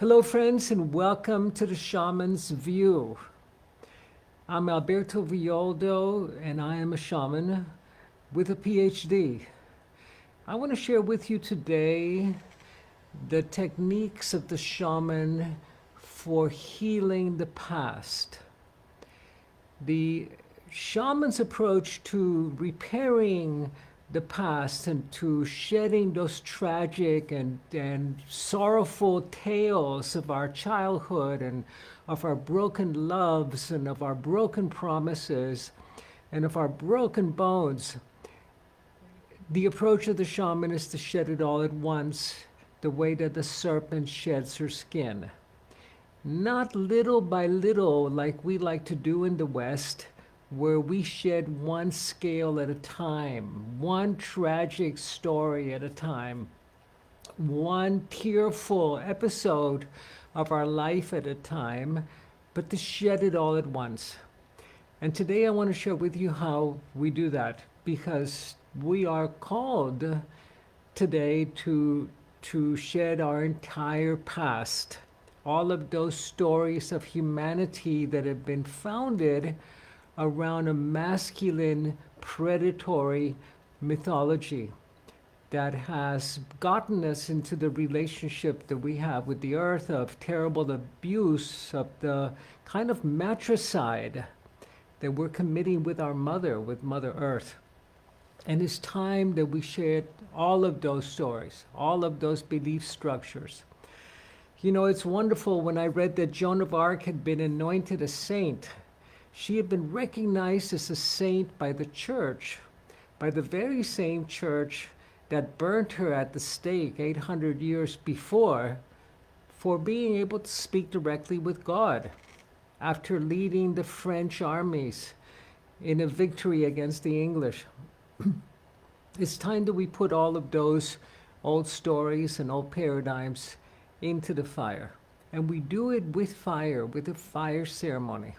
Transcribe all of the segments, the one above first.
Hello, friends, and welcome to the Shaman's View. I'm Alberto Villoldo, and I am a shaman with a PhD. I want to share with you today the techniques of the shaman for healing the past. The shaman's approach to repairing the past and to shedding those tragic and sorrowful tales of our childhood and of our broken loves and of our broken promises and of our broken bones. The approach of the shaman is to shed it all at once, the way that the serpent sheds her skin. Not little by little like we like to do in the West, where we shed one scale at a time, one tragic story at a time, one tearful episode of our life at a time, but to shed it all at once. And today I want to share with you how we do that, because we are called today to shed our entire past, all of those stories of humanity that have been founded around a masculine predatory mythology that has gotten us into the relationship that we have with the earth, of terrible abuse, of the kind of matricide that we're committing with our mother, with Mother Earth. And it's time that we shared all of those stories, all of those belief structures. You know, it's wonderful when I read that Joan of Arc had been anointed a saint. She had been recognized as a saint by the church, by the very same church that burnt her at the stake 800 years before, for being able to speak directly with God after leading the French armies in a victory against the English. It's time that we put all of those old stories and old paradigms into the fire. And we do it with fire, with a fire ceremony.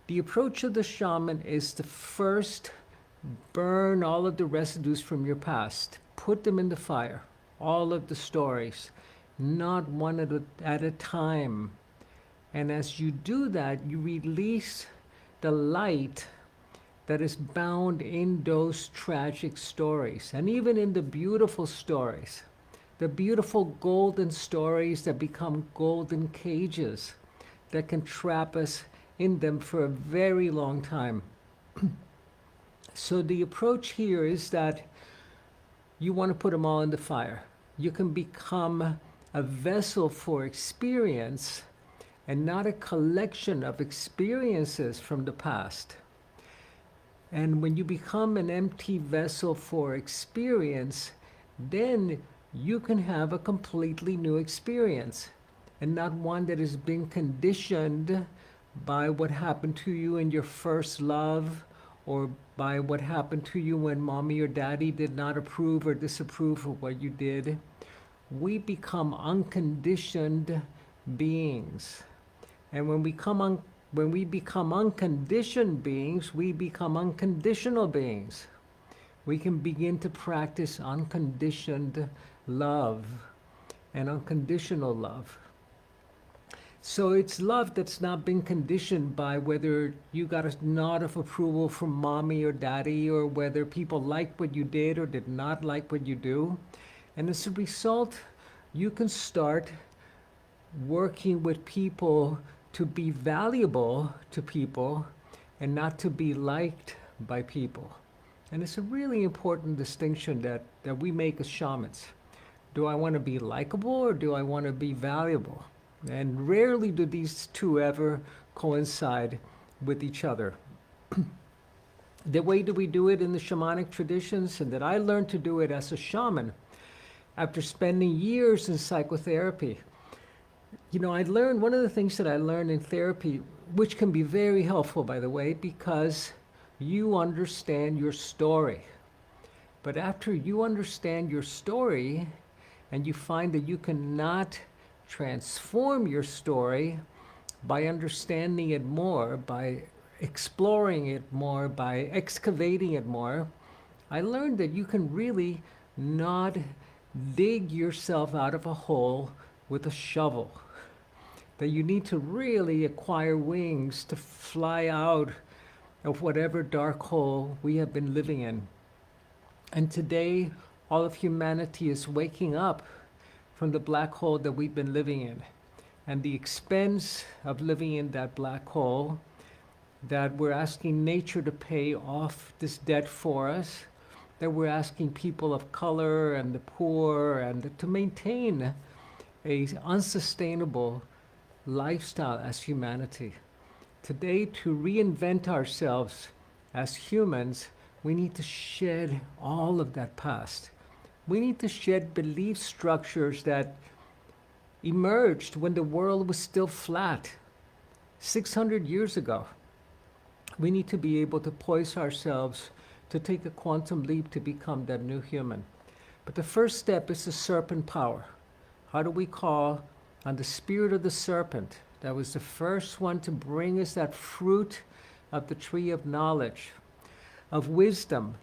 The approach of the shaman is to first burn all of the residues from your past. Put them in the fire, all of the stories, not one at a time. And as you do that, you release the light that is bound in those tragic stories, and even in the beautiful stories, the beautiful golden stories that become golden cages that can trap us in them for a very long time. So the approach here is that you want to put them all in the fire. You can become a vessel for experience and not a collection of experiences from the past. And when you become an empty vessel for experience, then you can have a completely new experience, and not one that has been conditioned by what happened to you in your first love, or by what happened to you when mommy or daddy did not approve or disapprove of what you did. We become unconditioned beings. And when we become unconditioned beings, we become unconditional beings. We can begin to practice unconditioned love and unconditional love. So it's love that's not been conditioned by whether you got a nod of approval from mommy or daddy, or whether people liked what you did or did not like what you do. And as a result, you can start working with people to be valuable to people and not to be liked by people. And it's a really important distinction that we make as shamans. Do I want to be likable, or do I want to be valuable? And rarely do these two ever coincide with each other. The way that we do it in the shamanic traditions, and that I learned to do it as a shaman after spending years in psychotherapy. You know, one of the things that I learned in therapy, which can be very helpful, by the way, because you understand your story. But after you understand your story, and you find that you cannot transform your story by understanding it more, by exploring it more, by excavating it more, I learned that you can really not dig yourself out of a hole with a shovel, that you need to really acquire wings to fly out of whatever dark hole we have been living in. And today, all of humanity is waking up from the black hole that we've been living in. And the expense of living in that black hole, that we're asking nature to pay off this debt for us, that we're asking people of color and the poor and to maintain a unsustainable lifestyle as humanity. Today, to reinvent ourselves as humans, we need to shed all of that past. We need to shed belief structures that emerged when the world was still flat 600 years ago. We need to be able to poise ourselves to take a quantum leap to become that new human. But the first step is the serpent power. How do we call on the spirit of the serpent? That was the first one to bring us that fruit of the tree of knowledge, of wisdom,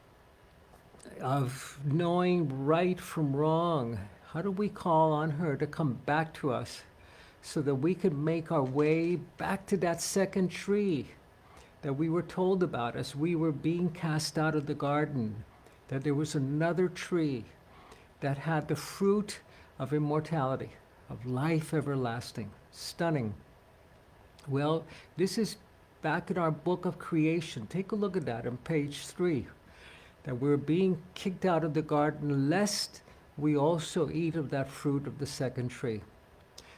of knowing right from wrong. How do we call on her to come back to us so that we could make our way back to that second tree that we were told about as we were being cast out of the garden, that there was another tree that had the fruit of immortality, of life everlasting. Stunning. Well, this is back in our book of creation. Take a look at that on page 3, that we're being kicked out of the garden lest we also eat of that fruit of the second tree.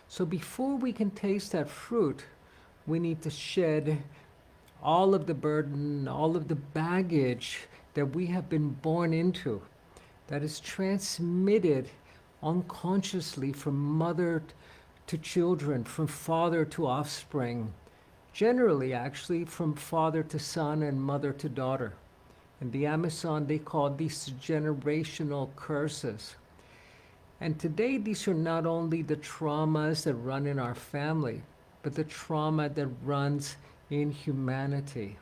So before we can taste that fruit, we need to shed all of the burden, all of the baggage that we have been born into, that is transmitted unconsciously from mother to children, from father to offspring, generally actually from father to son and mother to daughter. In the Amazon, they call these generational curses. And today, these are not only the traumas that run in our family, but the trauma that runs in humanity,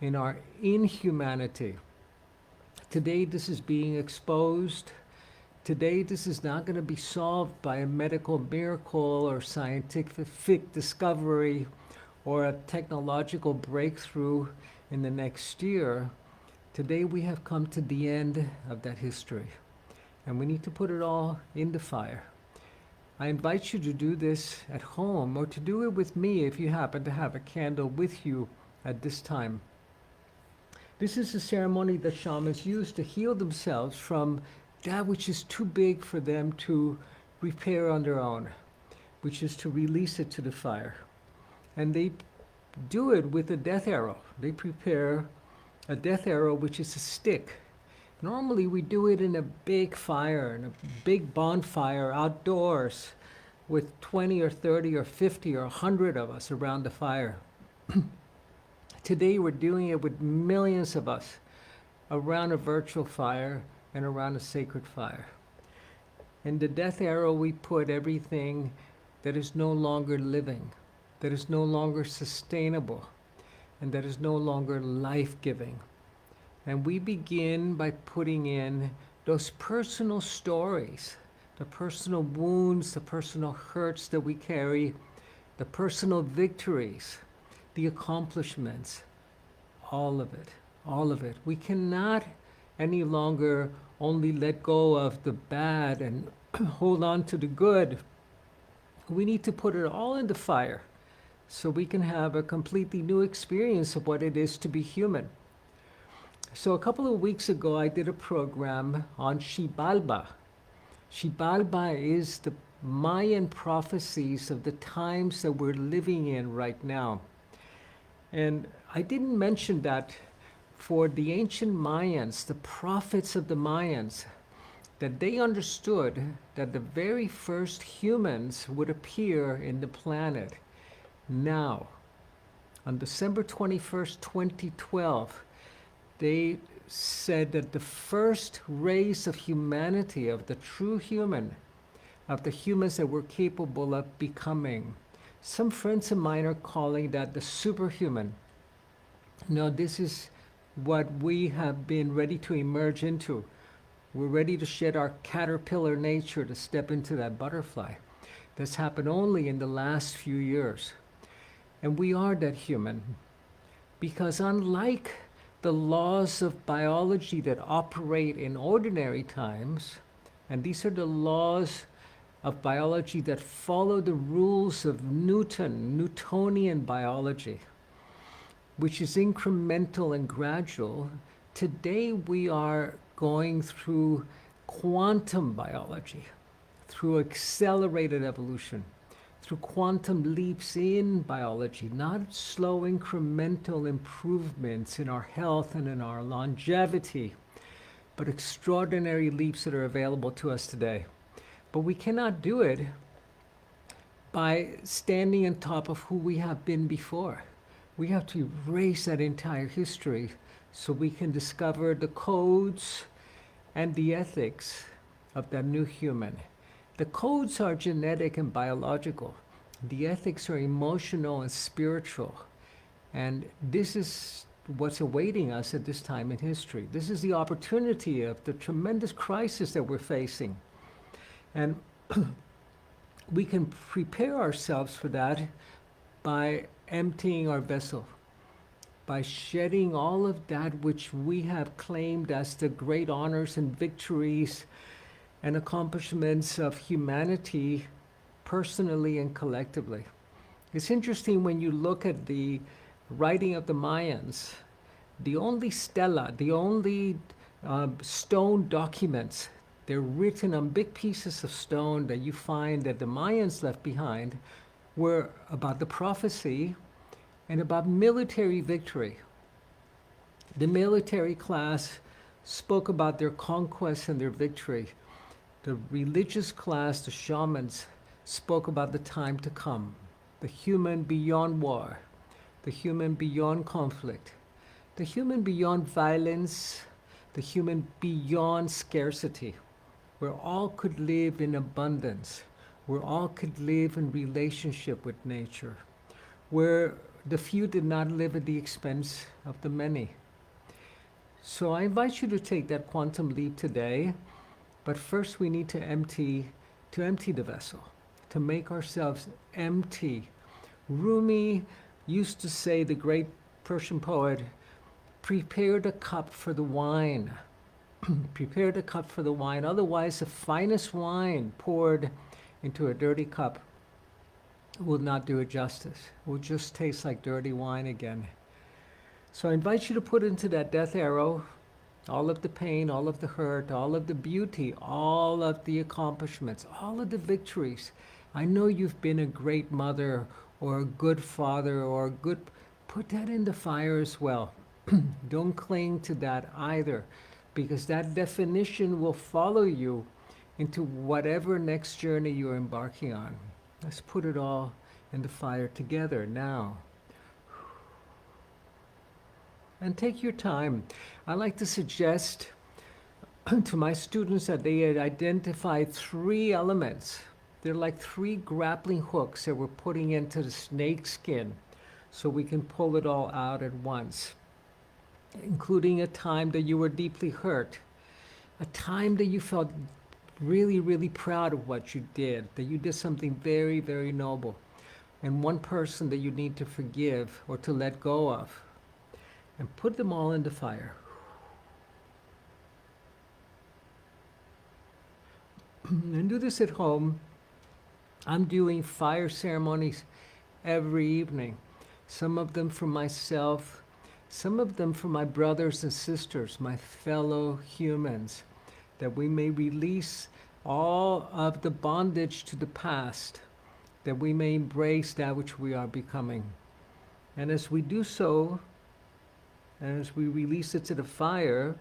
in our inhumanity. Today, this is being exposed. Today, this is not going to be solved by a medical miracle or scientific discovery or a technological breakthrough in the next year. Today, we have come to the end of that history, and we need to put it all in the fire. I invite you to do this at home or to do it with me if you happen to have a candle with you at this time. This is a ceremony that shamans use to heal themselves from that which is too big for them to repair on their own, which is to release it to the fire. And they do it with a death arrow. They prepare a death arrow, which is a stick. Normally we do it in a big fire, in a big bonfire outdoors with 20 or 30 or 50 or 100 of us around the fire. Today we're doing it with millions of us around a virtual fire and around a sacred fire. In the death arrow we put everything that is no longer living, that is no longer sustainable, and that is no longer life-giving. And we begin by putting in those personal stories, the personal wounds, the personal hurts that we carry, the personal victories, the accomplishments, all of it, all of it. We cannot any longer only let go of the bad and hold on to the good. We need to put it all in the fire so we can have a completely new experience of what it is to be human. So a couple of weeks ago, I did a program on Xibalba. Xibalba is the Mayan prophecies of the times that we're living in right now. And I didn't mention that for the ancient Mayans, the prophets of the Mayans, that they understood that the very first humans would appear in the planet now. On December 21st, 2012, they said that the first race of humanity, of the true human, of the humans that we're capable of becoming, some friends of mine are calling that the superhuman. Now, this is what we have been ready to emerge into. We're ready to shed our caterpillar nature to step into that butterfly. that's happened only in the last few years. And we are that human because unlike the laws of biology that operate in ordinary times, and these are the laws of biology that follow the rules of Newtonian biology, which is incremental and gradual, today we are going through quantum biology, through accelerated evolution, through quantum leaps in biology, not slow incremental improvements in our health and in our longevity, but extraordinary leaps that are available to us today. But we cannot do it by standing on top of who we have been before. We have to erase that entire history so we can discover the codes and the ethics of that new human. The codes are genetic and biological. The ethics are emotional and spiritual. And this is what's awaiting us at this time in history. This is the opportunity of the tremendous crisis that we're facing. And we can prepare ourselves for that by emptying our vessel, by shedding all of that which we have claimed as the great honors and victories and accomplishments of humanity personally and collectively. It's interesting when you look at the writing of the Mayans, the only stela, the only stone documents, they're written on big pieces of stone that you find that the Mayans left behind were about the prophecy and about military victory. The military class spoke about their conquest and their victory. The religious class, the shamans, spoke about the time to come, the human beyond war, the human beyond conflict, the human beyond violence, the human beyond scarcity, where all could live in abundance, where all could live in relationship with nature, where the few did not live at the expense of the many. So I invite you to take that quantum leap today, but first we need to empty the vessel, to make ourselves empty. Rumi used to say, the great Persian poet, prepare the cup for the wine. Prepare the cup for the wine. Otherwise, the finest wine poured into a dirty cup will not do it justice. It will just taste like dirty wine again. So I invite you to put into that death arrow all of the pain, all of the hurt, all of the beauty, all of the accomplishments, all of the victories. I know you've been a great mother or a good father or a good... Put that in the fire as well. Don't cling to that either, because that definition will follow you into whatever next journey you're embarking on. Let's put it all in the fire together now. And take your time. I like to suggest to my students that they identify 3 elements. They're like 3 grappling hooks that we're putting into the snake skin so we can pull it all out at once, including a time that you were deeply hurt, a time that you felt really, really proud of what you did, that you did something very, very noble, and one person that you need to forgive or to let go of, and put them all in the fire. And do this at home. I'm doing fire ceremonies every evening, some of them for myself, some of them for my brothers and sisters, my fellow humans, that we may release all of the bondage to the past, that we may embrace that which we are becoming. And as we do so, and as we release it to the fire,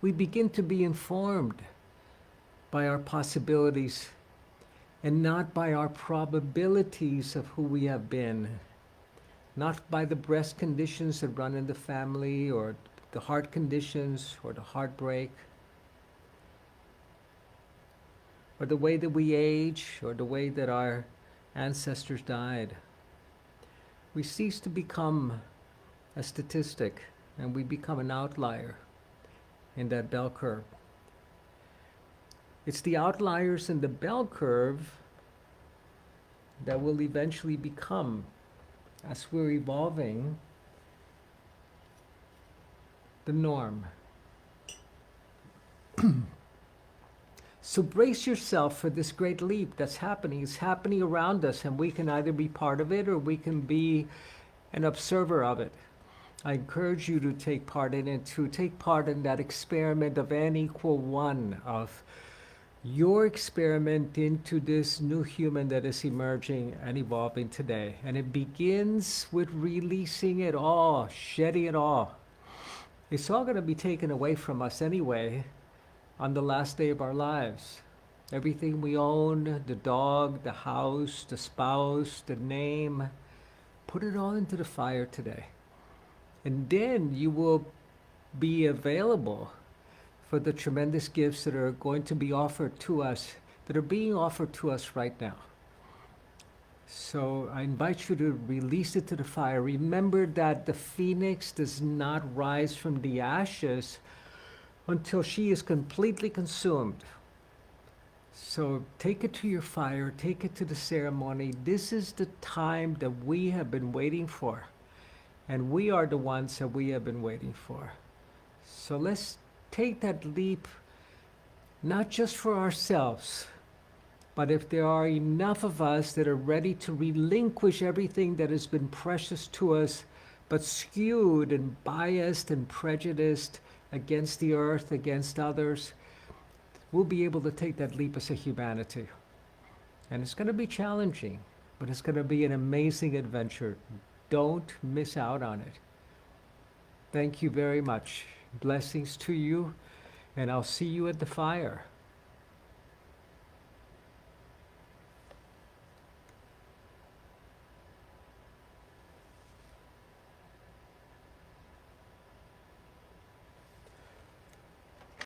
we begin to be informed by our possibilities and not by our probabilities of who we have been, not by the breast conditions that run in the family or the heart conditions or the heartbreak, or the way that we age or the way that our ancestors died. We cease to become a statistic and we become an outlier in that bell curve. It's the outliers in the bell curve that will eventually become, as we're evolving, the norm. So brace yourself for this great leap that's happening. It's happening around us, and we can either be part of it or we can be an observer of it. I encourage you to take part in it, to take part in that experiment of n equal 1, of your experiment into this new human that is emerging and evolving today. And it begins with releasing it all, shedding it all. It's all going to be taken away from us anyway on the last day of our lives. Everything we own, the dog, the house, the spouse, the name, put it all into the fire today. And then you will be available for the tremendous gifts that are going to be offered to us, that are being offered to us right now. So I invite you to release it to the fire. Remember that the phoenix does not rise from the ashes until she is completely consumed. So take it to your fire, take it to the ceremony. This is the time that we have been waiting for. And we are the ones that we have been waiting for. So let's take that leap, not just for ourselves, but if there are enough of us that are ready to relinquish everything that has been precious to us, but skewed and biased and prejudiced against the earth, against others, we'll be able to take that leap as a humanity. And it's going to be challenging, but it's going to be an amazing adventure. Don't miss out on it. Thank you very much. Blessings to you, and I'll see you at the fire.